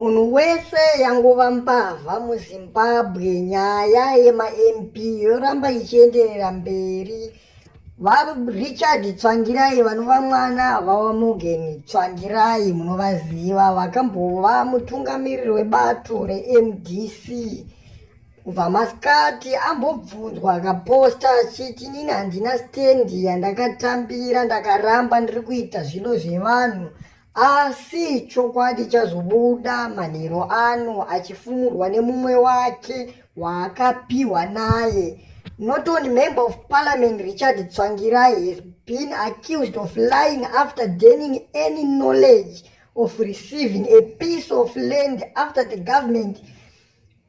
Munhu wese yangova mbavha muZimbabwe nyaya yema-MP yoramba ichienderera mberi. Richard Tsvangirai vanova mwana vaMorgan Tsvangirai munovaziva, vakambova mutungamiriri webato reMDC. Kubva masikati ambobvunzwa akaposta achiti inini handina stendi yandakatambira, ndakaramba ndiri kuita zvino zvevanhu. Asi chokwadi chazobuda manheru ano achifumurwa nemumwe wake waakapiwa naye. Not only Member of Parliament Richard Tsvangirai has been accused of lying after gaining any knowledge of receiving a piece of land after the government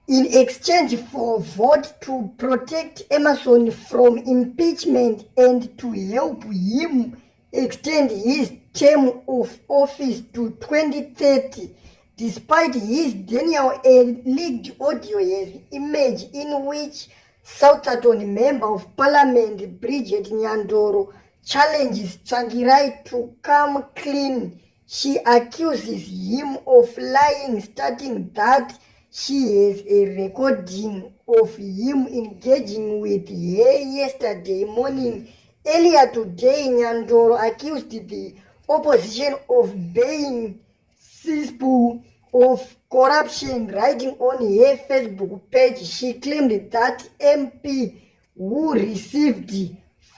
in exchange for vote to protect Emmerson from impeachment and to help him extend his term of office to 2030. Despite his denial, a leaked audio has emerged in which Southampton Member of Parliament Bridget Nyandoro challenges Tsvangirai to come clean. She accuses him of lying, stating that she has a recording of him engaging with her yesterday morning. Earlier today, Nyandoro accused the opposition of being suspicious of corruption. Writing on her Facebook page, she claimed that MP who received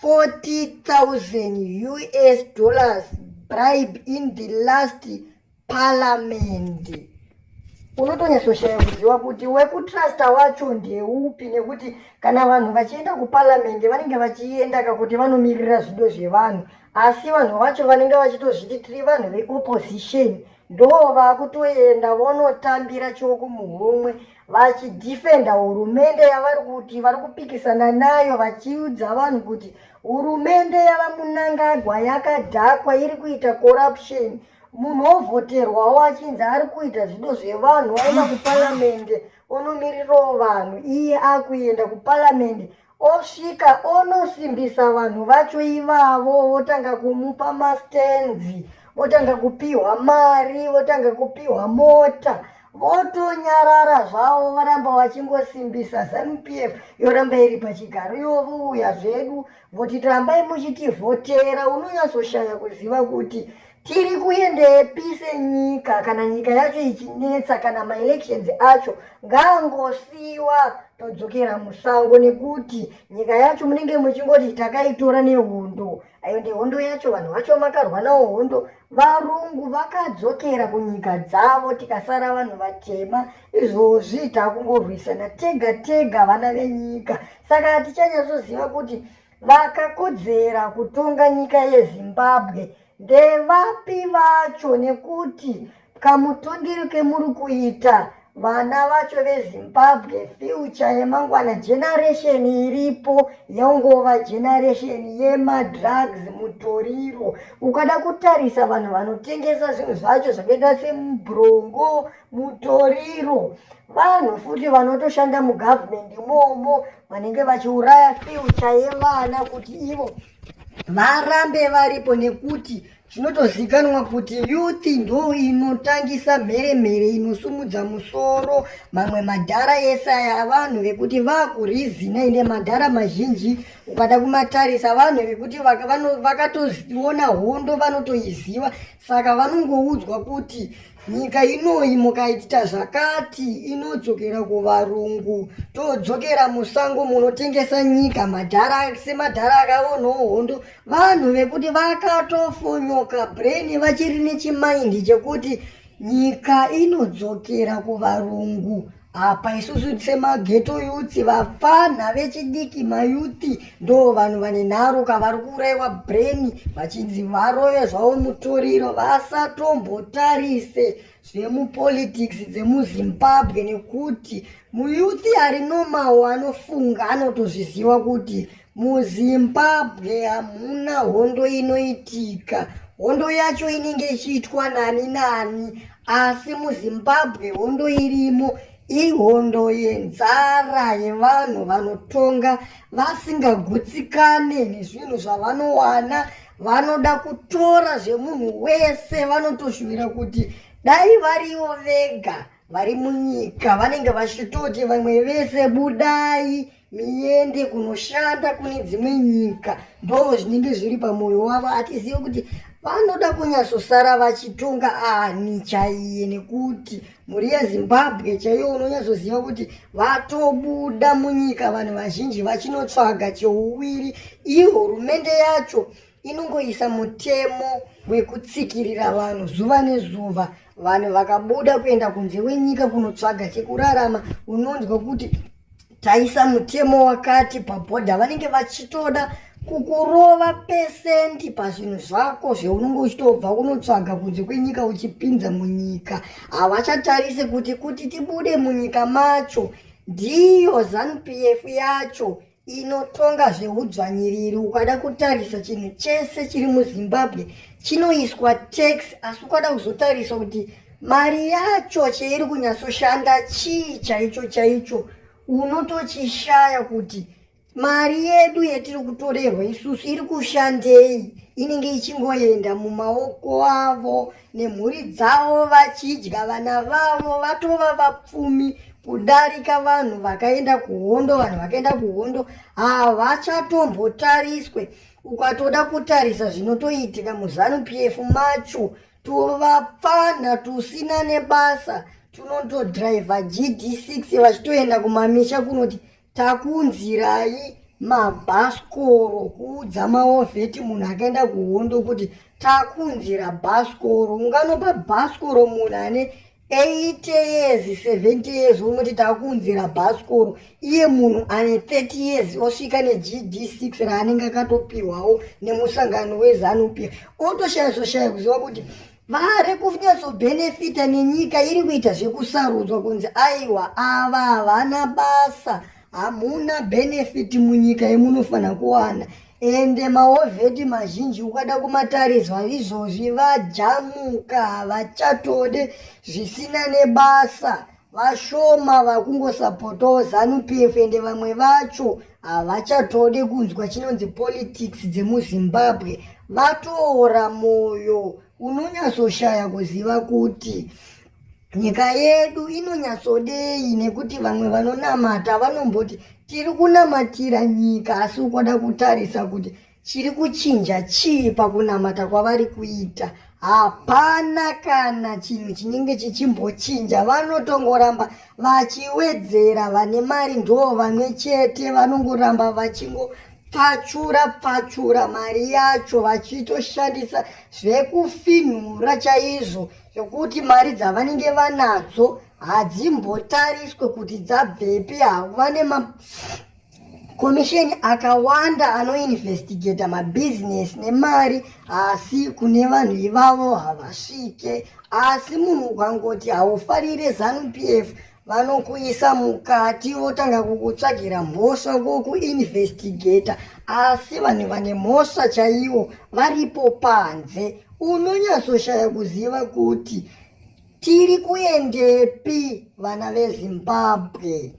$40,000 bribe in the last parliament. Unotonyatsoshaya kuziva kuti wekutrasta wacho ndeupi, nekuti kana vanhu vachienda kuparliament vanenge vachienda kakuti vanomirira zvido zvevanhu, asi vanhu vacho vanenge vachitozviti tiri vanhu veopposition ndo vakutoenda vonotambira choko muhomwe vachidhifenda hurumende yavari kuti vari kupikisana nayo, vachiudza vanhu kuti hurumende yavamunangagwa yakadhakwa iri kuita corruption. Munhu wovhoterwawo achinzi ari kuita zvido zvevanhu, aenda kuparliament onomirirawo vanhu, iye akuenda kuparliament osvika onosimbisa vanhu vacho ivavo, votanga kumupa mastenzi, votanga kupiwa mari, votanga kupiwa mota, votonyarara zvavo, varamba vachingosimbisa. ZANU-PF yoramba iri pachigaro, yovouya zvedu voti rambai muchitivhotera. Unonyatsoshaya kuziva kuti tiri kuendepi senyika, kana nyika yacho ichinetsa, kana maelections acho ngaangosiiwa todzokera musango, nekuti nyika yacho munenge muchingoti takaitora nehondo. Ayo ndihondo yacho, vanhu vacho makarwa nawo hondo, varungu vakadzokera kunyika dzavo, tikasara vanhu vatema. Izvozvi takungorwisana tega tega vana venyika. Saka hatichanyazoziva kuti vakakodzera kutonga nyika yeZimbabwe ndevapi vacho, nekuti kamutongero kemuri kuita vana vacho veZimbabwe, future yemangwana, generation iripo yangova generation yemadrugs, mutoriro. Ukada kutarisa vanhu vanotengesa zvinhu zvacho zvakaita semubhrongo, mutoriro, vanhu futi vanotoshanda mugovernment imomo, vanenge vachiuraya future yevana kuti ivo varambe varipo, nekuti zvinotozikanwa kuti youth ndo inotangisa mheremhere inosumudza musoro. Mamwe madhara ese aya vanhu vekuti vakurizina ine madhara mazhinji, ukada kumatarisa vanhu vekuti vakatoona hondo vanotoiziva, saka vanongoudzwa kuti nyika inoyi mukaita zvakati inodzokera kuvarungu, todzokera musango munotengesa nyika madhara semadhara akaonawo hondo. Vanhu vekuti vakatofonyoka brain, vachiri nechimaindi chekuti nyika inodzokera kuvarungu. Apa isusu semageto youth, vafana vechidiki, mayuthi ndo vanhu vane nharo kavari kuuraiwa brain vachinzi varove zvavo mutoriro, vasatombotarise zvemupolitics dzemuZimbabwe, nekuti muyuthi ari normal anofunga anotozviziva kuti muZimbabwe hamuna hondo inoitika. Hondo yacho inenge ichiitwa nani nani, asi muZimbabwe hondo irimo ihondo yenzara yevanhu vanotonga vasingagutsikane nezvinhu zvavanowana. Vanoda kutora zvemunhu wese, vanotoshuvira kuti dai variwo vega vari munyika vanenge vachitoti vamwe vese budai miende kunoshanda kune dzimwe nyika, ndo zvinenge zviri pamwoyo wavo. Hatizivi kuti vanoda kunyatsosara vachitonga ani chaiye, nekuti mhuri yeZimbabwe chaiyo unonyatsoziva kuti vatobuda munyika vanhu vazhinji vachinotsvaga cheuwiri. Iyo hurumende yacho inongoisa mutemo wekutsikirira vanhu zuva nezuva. Vanhu vakabuda kuenda kunze kwenyika kunotsvaga chekurarama, unonzwa kuti taisa mutemo wakati pabhodha. Vanenge vachitoda kukurova pesendi pazvinhu zvako zveunenge uchitobva kunotsvaga kunze kwenyika uchipinza munyika. Havachatarise kuti tibude munyika macho. Ndiyo ZANU-PF yacho inotonga zveudzvanyiriri. Ukada kutarisa chinhu chese chiri muZimbabwe chinoiswa tax, asi ukada kuzotarisa kuti mari yacho cheiri kunyatsoshanda chii chaicho unotochishaya kuti mari yedu yetiri kutorerwa isusu iri kushandei. Inenge ichingoenda mumaoko avo nemhuri dzavo, vachidya vana vavo, vatova vapfumi kudarika vanhu vakaenda kuhondo. Vanhu vakaenda kuhondo havachatombotariswe. Ukatoda kutarisa zvinotoitika muZANU-PF macho, tovapfana tusina nebasa, tunotodhiraivha GD6 vachitoenda kumamisha kunoti takunzirai mabhasikoro, kuudza maovheti munhu akaenda kuhondo kuti takunzira bhasikoro. Unganopa bhasikoro munhu ane 80 years 70 years unoti takunzira bhasikoro, iye munhu ane 30 years osvika neGD6 raanenge akatopihwawo nemusangano weZANU-PF, otoshayasoshaya kuziva kuti vari kunyatsobhenefita nenyika iri kuita zvekusarudzwa kunzi aiwa ava havana basa, hamuna benefiti munyika yemunofanira kuwana. Ende maovheti mazhinji ukada kumatariswa izvozvi vajamuka, havachatode zvisina nebasa. Vashoma vakungosapotawo ZANU-PF, ende vamwe vacho havachatode kunzwa chinonzi politics dzemuZimbabwe. Vatoora moyo. Unonyatsoshaya kuziva kuti nyika yedu inonyatsodei, nekuti vamwe vanonamata vanomboti tiri kunamatira nyika, asi ukada kutarisa kuti chiri kuchinja chii pakunamata kwavari kuita. Hapana kana chinhu chinenge chichimbochinja. Vanotongoramba vachiwedzera. Vane mari ndo vamwe chete vanongoramba vachingopfachura mari yacho, vachitoshandisa zvekufinhura chaizvo, zvokuti mari dzavanenge vanadzo hadzimbotariswe kuti dzabvepi. Vane makomisheni akawanda anoinvestigeta mabhizinesi nemari, asi kune vanhu ivavo havasvike. Asi munhu ukangoti haufarire ZANU-PF, vanokuisa mukati votanga kukutsvagira mhosva kokuinvestigeta, asi vanhu vane mhosva chaivo varipo panze. Unonyatsoshaya kuziva kuti tiri kuendepi vana veZimbabwe.